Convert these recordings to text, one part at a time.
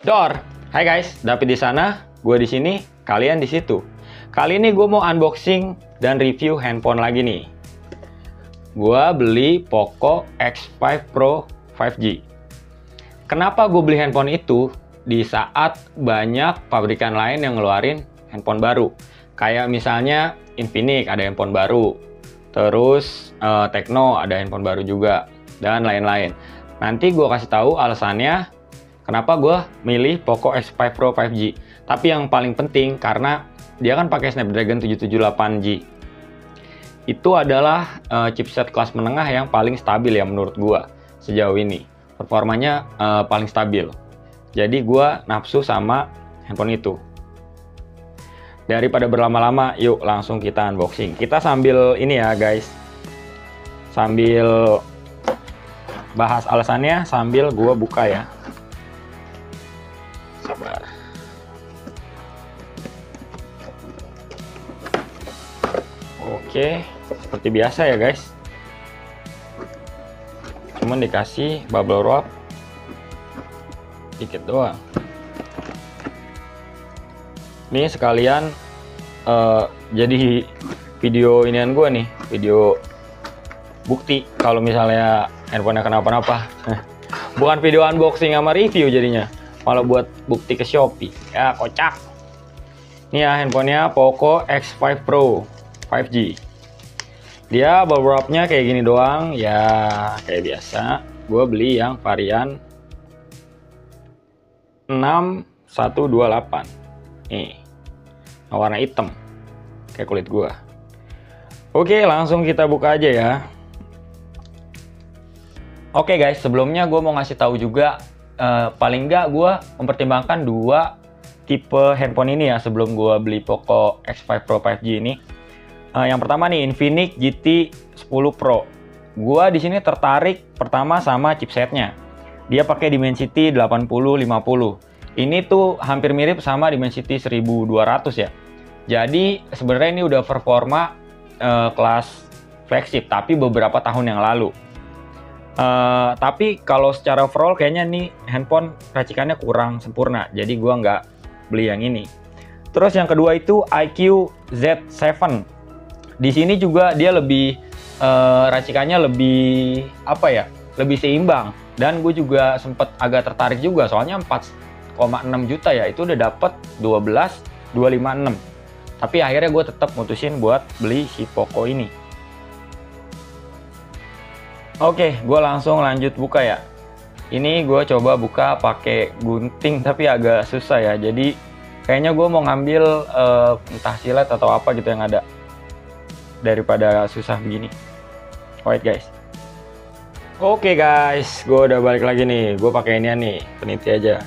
Dor, hai guys, David di sana, gue di sini, kalian di situ. Kali ini gue mau unboxing dan review handphone lagi nih. Gue beli Poco X5 Pro 5G. Kenapa gue beli handphone itu di saat banyak pabrikan lain yang ngeluarin handphone baru? Kayak misalnya Infinix ada handphone baru, terus Tecno ada handphone baru juga, dan lain-lain. Nanti gue kasih tahu alasannya kenapa gue milih Poco X5 Pro 5G. Tapi yang paling penting karena dia kan pakai Snapdragon 778G. Itu adalah chipset kelas menengah yang paling stabil ya menurut gue sejauh ini. Performanya paling stabil. Jadi gue nafsu sama handphone itu. Daripada berlama-lama, yuk langsung kita unboxing. Kita sambil ini ya guys, sambil bahas alasannya sambil gue buka ya. Sabar. Oke, seperti biasa ya guys. Cuman dikasih bubble wrap dikit doang. Ini sekalian jadi video inian gue nih, video bukti kalau misalnya handphonenya kenapa-napa. Bukan video unboxing sama review jadinya, malah buat bukti ke Shopee. Ya kocak. Ini ya handphonenya Poco X5 Pro 5G. Dia bubble wrapnya kayak gini doang ya, kayak biasa. Gue beli yang varian 6128 nih, warna hitam kayak kulit gue. Oke, langsung kita buka aja ya. Oke guys, sebelumnya gue mau ngasih tahu juga paling nggak gue mempertimbangkan dua tipe handphone ini ya sebelum gue beli Poco X5 Pro 5G ini. Yang pertama nih Infinix GT 10 Pro. Gua di sini tertarik pertama sama chipsetnya. Dia pakai Dimensity 8050. Ini tuh hampir mirip sama Dimensity 1200 ya. Jadi sebenarnya ini udah performa kelas flagship tapi beberapa tahun yang lalu. Tapi kalau secara overall kayaknya nih handphone racikannya kurang sempurna. Jadi gua nggak beli yang ini. Terus yang kedua itu iQOO Z7. Di sini juga dia lebih racikannya lebih apa ya, lebih seimbang, dan gue juga sempet agak tertarik juga soalnya 4,6 juta ya, itu udah dapet 12256. Tapi akhirnya gue tetap mutusin buat beli si Poco ini. Oke, gue langsung lanjut buka ya. Ini gue coba buka pakai gunting tapi agak susah ya, jadi kayaknya gue mau ngambil entah silet atau apa gitu yang ada, daripada susah begini. Alright guys. Oke guys, gue udah balik lagi nih. Gue pakai inian nih, peniti aja.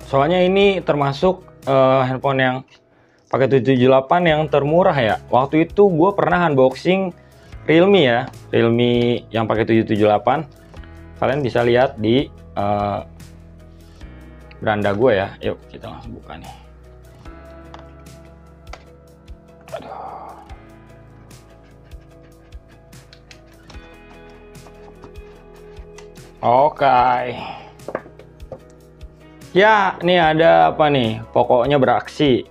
Soalnya ini termasuk handphone yang pakai 778 yang termurah ya. Waktu itu gue pernah unboxing Realme ya, Realme yang pakai 778. Kalian bisa lihat di beranda gue ya. Yuk kita langsung buka nih. Aduh. Oke. Ya, ini ada apa nih? Pokoknya beraksi.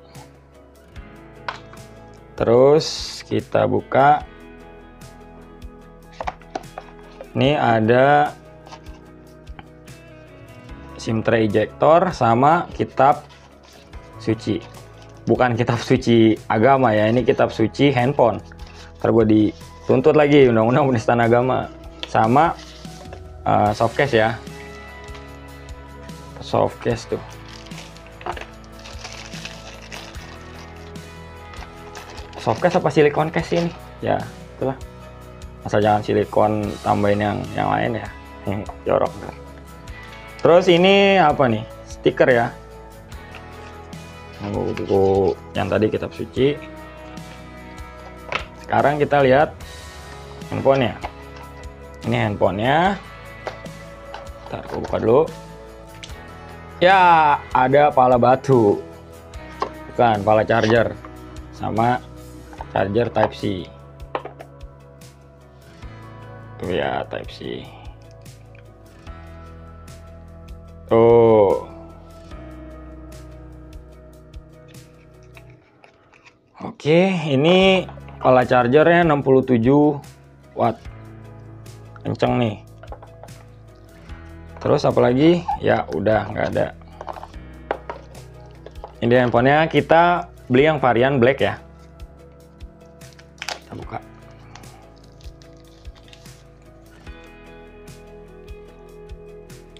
Terus kita buka. Ini ada SIM tray ejector sama kitab suci. Bukan kitab suci agama ya, ini kitab suci handphone. Ntar gue dituntut lagi undang-undang penistaan agama. Sama softcase ya. Softcase tuh. Softcase apa silikon case ini? Ya, itulah. Asal jangan silikon tambahin yang lain ya, yang jorok. Terus ini apa nih, stiker ya, buku yang tadi kitab suci. Sekarang kita lihat handphonenya. Ini handphonenya. Ntar buka dulu. Ya, ada pala batu. Bukan, pala charger sama charger Type C. Tuh ya, Type C. Tuh. Oke, ini pala chargernya 67 watt. Kenceng nih. Terus apalagi? Ya udah nggak ada. Ini handphonenya kita beli yang varian black ya. Kita buka.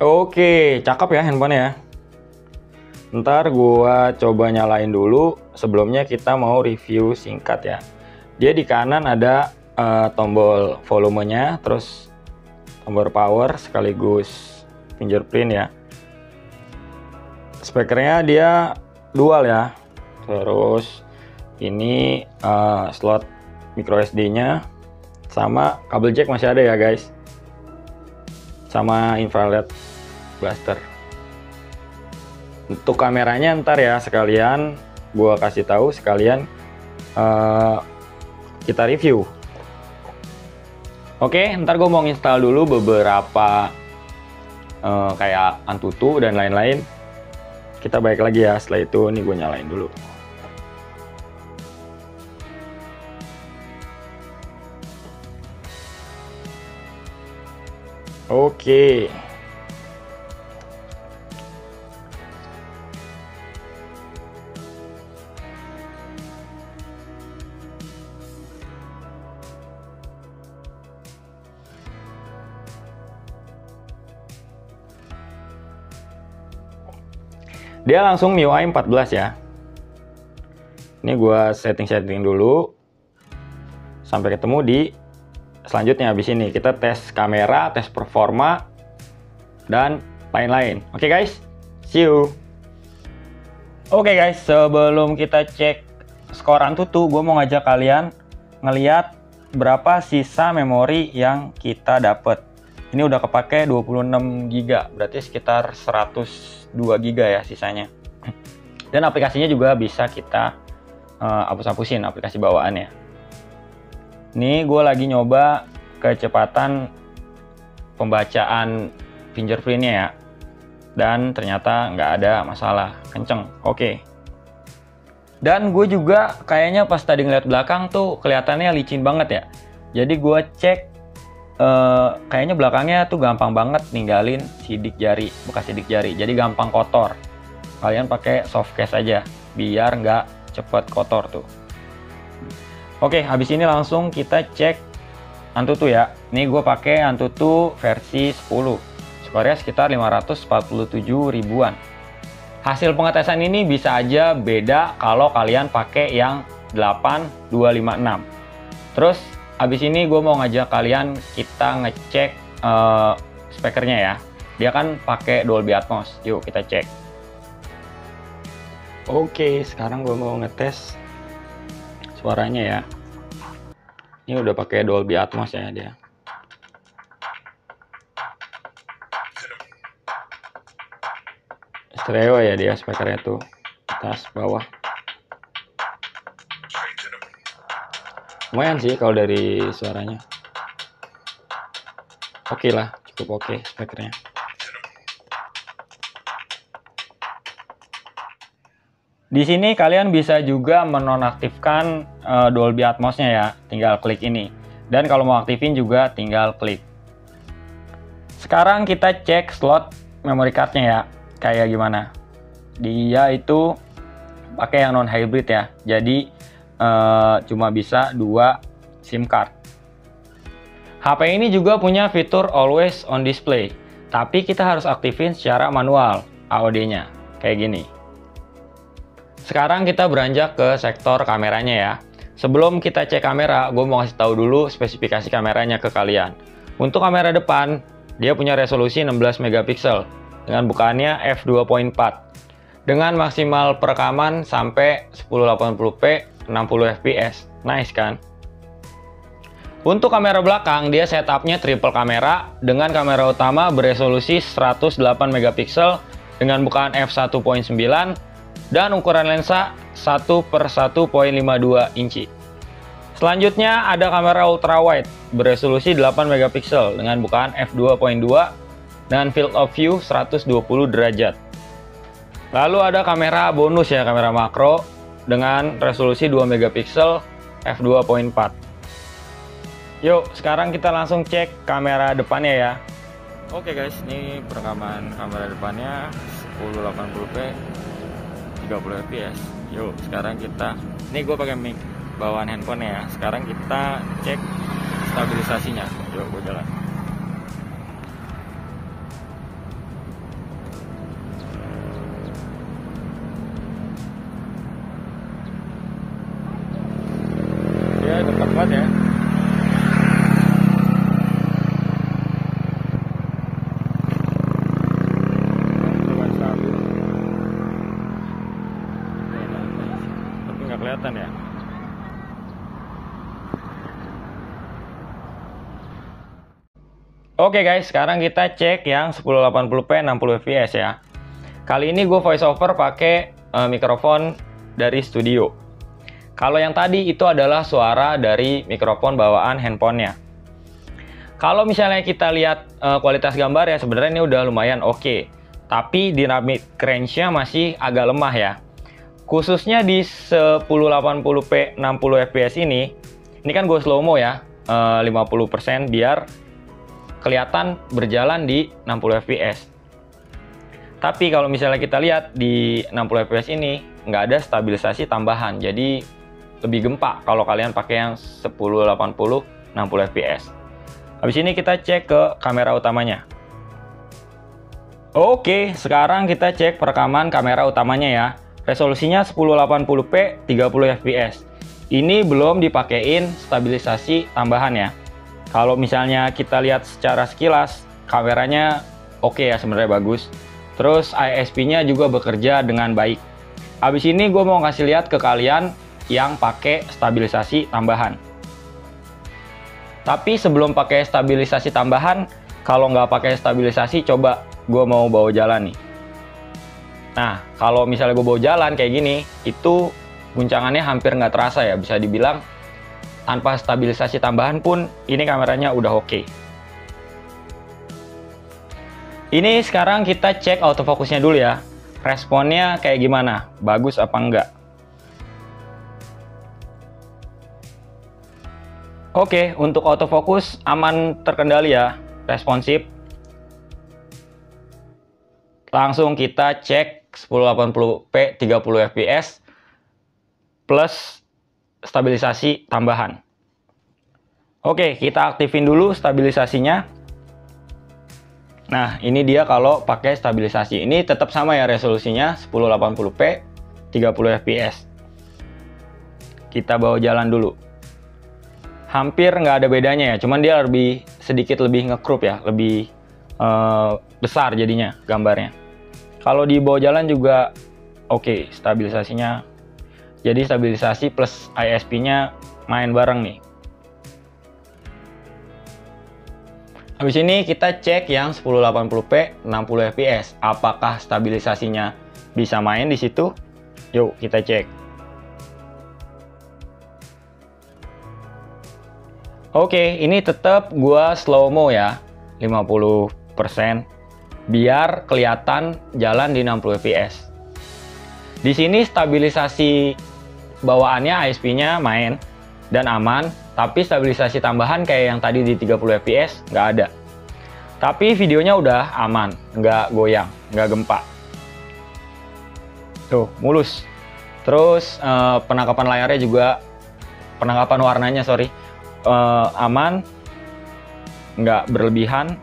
Oke, cakep ya handphonenya ya. Ntar gua coba nyalain dulu. Sebelumnya kita mau review singkat ya. Dia di kanan ada tombol volumenya, terus tombol power sekaligus fingerprint ya. Speakernya dia dual ya. Terus ini slot micro SD-nya sama kabel jack masih ada ya guys. Sama infrared blaster. Untuk kameranya ntar ya sekalian gua kasih tahu, sekalian kita review. Oke, ntar gue mau install dulu beberapa kayak Antutu dan lain-lain. Kita balik lagi ya setelah itu. Nih gue nyalain dulu. Oke. Dia langsung MIUI 14 ya. Ini gua setting dulu sampai ketemu di selanjutnya. Habis ini kita tes kamera, tes performa dan lain-lain. Oke guys, see you. Oke guys, sebelum kita cek skor Antutu, gue mau ngajak kalian ngeliat berapa sisa memori yang kita dapat. Ini udah kepake 26 GB, berarti sekitar 102 GB ya sisanya. Dan aplikasinya juga bisa kita hapus-hapusin aplikasi bawaannya. Ini gue lagi nyoba kecepatan pembacaan fingerprintnya ya. Dan ternyata nggak ada masalah, kenceng, oke. Dan gue juga kayaknya pas tadi ngeliat belakang tuh kelihatannya licin banget ya. Jadi gue cek, kayaknya belakangnya tuh gampang banget ninggalin sidik jari, bekas sidik jari. Jadi gampang kotor. Kalian pakai soft case aja, biar nggak cepet kotor tuh. Oke, habis ini langsung kita cek Antutu ya. Ini gue pakai Antutu versi 10. Skornya sekitar 547 ribuan. Hasil pengetesan ini bisa aja beda kalau kalian pakai yang 8256. Terus habis ini gue mau ngajak kalian kita ngecek speakernya ya. Dia kan pakai Dolby Atmos. Yuk kita cek. Oke, sekarang gue mau ngetes suaranya ya. Ini udah pakai Dolby Atmos ya dia. Stereo ya dia speakernya tuh, atas bawah. Lumayan sih kalau dari suaranya. Oke lah, cukup oke speakernya. Di sini kalian bisa juga menonaktifkan Dolby Atmos-nya ya, tinggal klik ini. Dan kalau mau aktifin juga tinggal klik. Sekarang kita cek slot memory card-nya ya, kayak gimana. Dia itu pakai yang non hybrid ya, jadi cuma bisa 2 SIM card. HP ini juga punya fitur always on display, tapi kita harus aktifin secara manual AOD-nya, kayak gini. Sekarang kita beranjak ke sektor kameranya ya. Sebelum kita cek kamera, gue mau kasih tahu dulu spesifikasi kameranya ke kalian. Untuk kamera depan, dia punya resolusi 16 megapiksel dengan bukaannya f2.4 dengan maksimal perekaman sampai 1080p 60 fps. Nice kan? Untuk kamera belakang, dia setupnya triple kamera dengan kamera utama beresolusi 108 megapiksel dengan bukaan f1.9 dan ukuran lensa 1/1.52 inci. Selanjutnya ada kamera ultrawide beresolusi 8 megapiksel dengan bukaan f2.2 dan field of view 120 derajat. Lalu ada kamera bonus ya, kamera makro dengan resolusi 2 megapiksel f2.4. Yuk, sekarang kita langsung cek kamera depannya ya. Oke guys, ini perekaman kamera depannya 1080p 30 fps. Yuk, sekarang ini gue pakai mic bawaan handphone ya. Sekarang kita cek stabilisasinya. Yuk, gue jalan. Ya, dekat banget ya. Tapi nggak kelihatan ya. Oke guys, sekarang kita cek yang 1080p 60 fps ya. Kali ini gue voice over pakai mikrofon dari studio. Kalau yang tadi itu adalah suara dari mikrofon bawaan handphonenya. Kalau misalnya kita lihat kualitas gambar ya, sebenarnya ini udah lumayan oke. Tapi dynamic range-nya masih agak lemah ya. Khususnya di 1080p 60 fps ini kan gue slow mo ya, 50% biar kelihatan berjalan di 60 fps. Tapi kalau misalnya kita lihat di 60 fps ini nggak ada stabilisasi tambahan, jadi lebih gempa kalau kalian pakai yang 1080 60 fps. Habis ini kita cek ke kamera utamanya. Oke, sekarang kita cek perekaman kamera utamanya ya. Resolusinya 1080p 30 fps. Ini belum dipakein stabilisasi tambahan ya. Kalau misalnya kita lihat secara sekilas, kameranya oke ya, sebenarnya bagus. Terus ISP-nya juga bekerja dengan baik. Habis ini gue mau kasih lihat ke kalian yang pakai stabilisasi tambahan. Tapi sebelum pakai stabilisasi tambahan, kalau nggak pakai stabilisasi, coba gue mau bawa jalan nih. Nah, kalau misalnya gue bawa jalan kayak gini, itu guncangannya hampir nggak terasa ya, bisa dibilang tanpa stabilisasi tambahan pun ini kameranya udah oke. Ini sekarang kita cek autofocusnya dulu ya. Responnya kayak gimana? Bagus apa enggak? Oke, untuk autofocus aman terkendali ya, responsif. Langsung kita cek 1080p 30 fps plus stabilisasi tambahan. Oke, kita aktifin dulu stabilisasinya. Nah, ini dia kalau pakai stabilisasi. Ini tetap sama ya resolusinya, 1080p 30 fps. Kita bawa jalan dulu. Hampir nggak ada bedanya ya, cuman dia sedikit lebih nge-crop ya, lebih besar jadinya gambarnya. Kalau di bawah jalan juga oke, stabilisasinya. Jadi stabilisasi plus ISP-nya main bareng nih. Habis ini kita cek yang 1080p 60 fps. Apakah stabilisasinya bisa main di situ? Yuk kita cek. Oke, ini tetap gua slow mo ya, 50%. Biar kelihatan jalan di 60 fps. Di sini stabilisasi bawaannya ISP-nya main dan aman, tapi stabilisasi tambahan kayak yang tadi di 30 fps nggak ada. Tapi videonya udah aman, nggak goyang, nggak gempa. Tuh, mulus. Terus penangkapan layarnya juga, penangkapan warnanya aman, nggak berlebihan.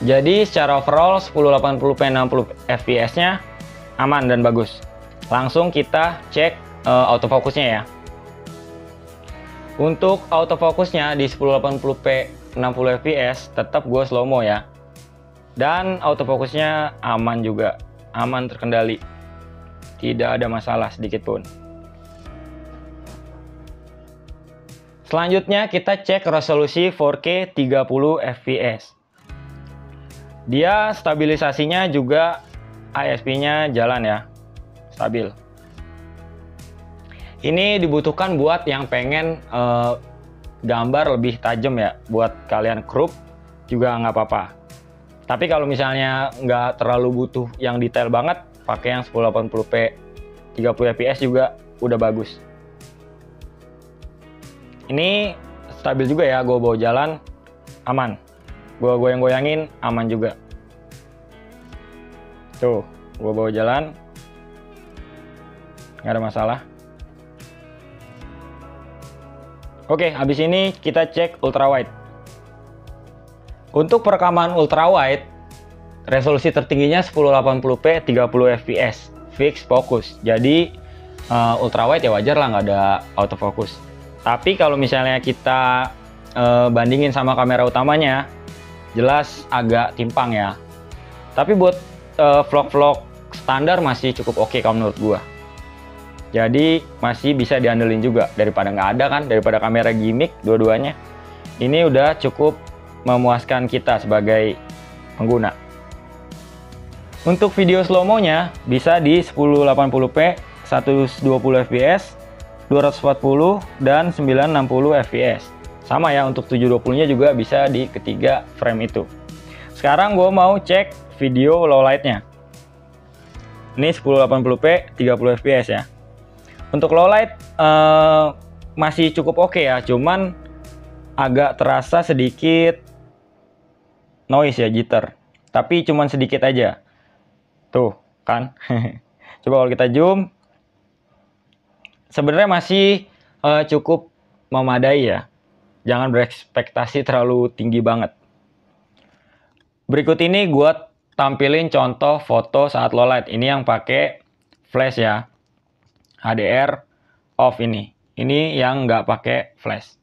Jadi secara overall 1080p 60 fps-nya aman dan bagus. Langsung kita cek autofocusnya ya. Untuk autofocusnya di 1080p 60 fps tetap gue slow mo ya. Dan autofocusnya aman juga, aman terkendali. Tidak ada masalah sedikit pun. Selanjutnya kita cek resolusi 4K 30 fps. Dia stabilisasinya juga ISP-nya jalan ya. stabil. Ini dibutuhkan buat yang pengen gambar lebih tajam ya, buat kalian crop juga nggak apa-apa. Tapi kalau misalnya nggak terlalu butuh yang detail banget, pakai yang 1080p 30 fps juga udah bagus. Ini stabil juga ya, gue bawa jalan aman, gue goyang-goyangin aman juga. Tuh, gue bawa jalan nggak ada masalah. Oke, habis ini kita cek ultrawide. Untuk perekaman ultrawide, resolusi tertingginya 1080p 30 fps fix fokus. Jadi ultrawide ya wajar lah, nggak ada autofocus. Tapi kalau misalnya kita bandingin sama kamera utamanya, jelas agak timpang ya. Tapi buat vlog-vlog standar masih cukup oke kalau menurut gua. Jadi masih bisa diandelin juga, daripada nggak ada kan, daripada kamera gimmick dua-duanya. Ini udah cukup memuaskan kita sebagai pengguna. Untuk video slow-mo-nya bisa di 1080p 120 fps, 240 dan 960 fps. Sama ya, untuk 720-nya juga bisa di ketiga frame itu. Sekarang gue mau cek video low light-nya. Ini 1080p 30 fps ya. Untuk low light masih cukup oke ya, cuman agak terasa sedikit noise ya, jitter. Tapi cuman sedikit aja. Tuh, kan? Coba kalau kita zoom, sebenarnya masih cukup memadai ya. Jangan berekspektasi terlalu tinggi banget. Berikut ini gue tampilin contoh foto saat low light. Ini yang pakai flash ya. HDR off ini. Ini yang nggak pakai flash.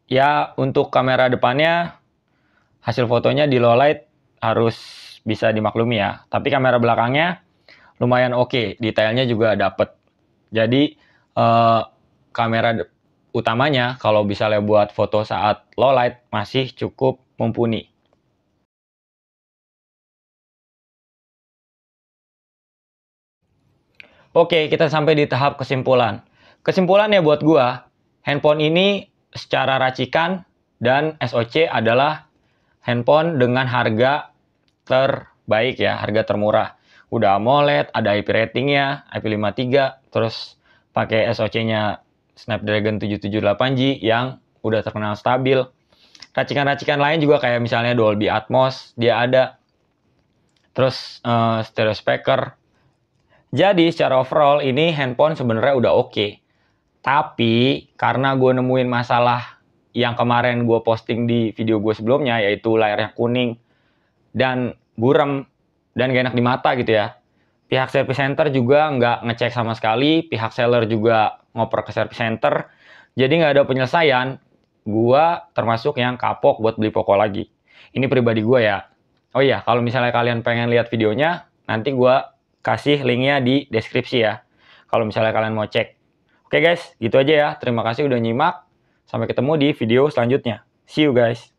Ya, untuk kamera depannya hasil fotonya di low light harus bisa dimaklumi ya. Tapi kamera belakangnya lumayan oke, detailnya juga dapet. Jadi kamera utamanya kalau misalnya buat foto saat low light masih cukup mumpuni. Oke, kita sampai di tahap kesimpulan. Kesimpulannya buat gua, handphone ini secara racikan dan SoC adalah handphone dengan harga terbaik ya, harga termurah. Udah AMOLED, ada IP ratingnya, IP53, terus pakai SoC-nya Snapdragon 778G yang udah terkenal stabil. Racikan-racikan lain juga kayak misalnya Dolby Atmos, dia ada. Terus stereo speaker. Jadi secara overall ini handphone sebenarnya udah oke. Tapi karena gue nemuin masalah yang kemarin gue posting di video gue sebelumnya, yaitu layarnya kuning dan buram dan gak enak di mata gitu ya. Pihak service center juga nggak ngecek sama sekali, pihak seller juga ngoper ke service center. Jadi nggak ada penyelesaian, gue termasuk yang kapok buat beli Poco lagi. Ini pribadi gue ya. Oh iya, kalau misalnya kalian pengen lihat videonya, nanti gue kasih linknya di deskripsi ya. Kalau misalnya kalian mau cek. Oke guys, gitu aja ya. Terima kasih udah nyimak. Sampai ketemu di video selanjutnya. See you guys.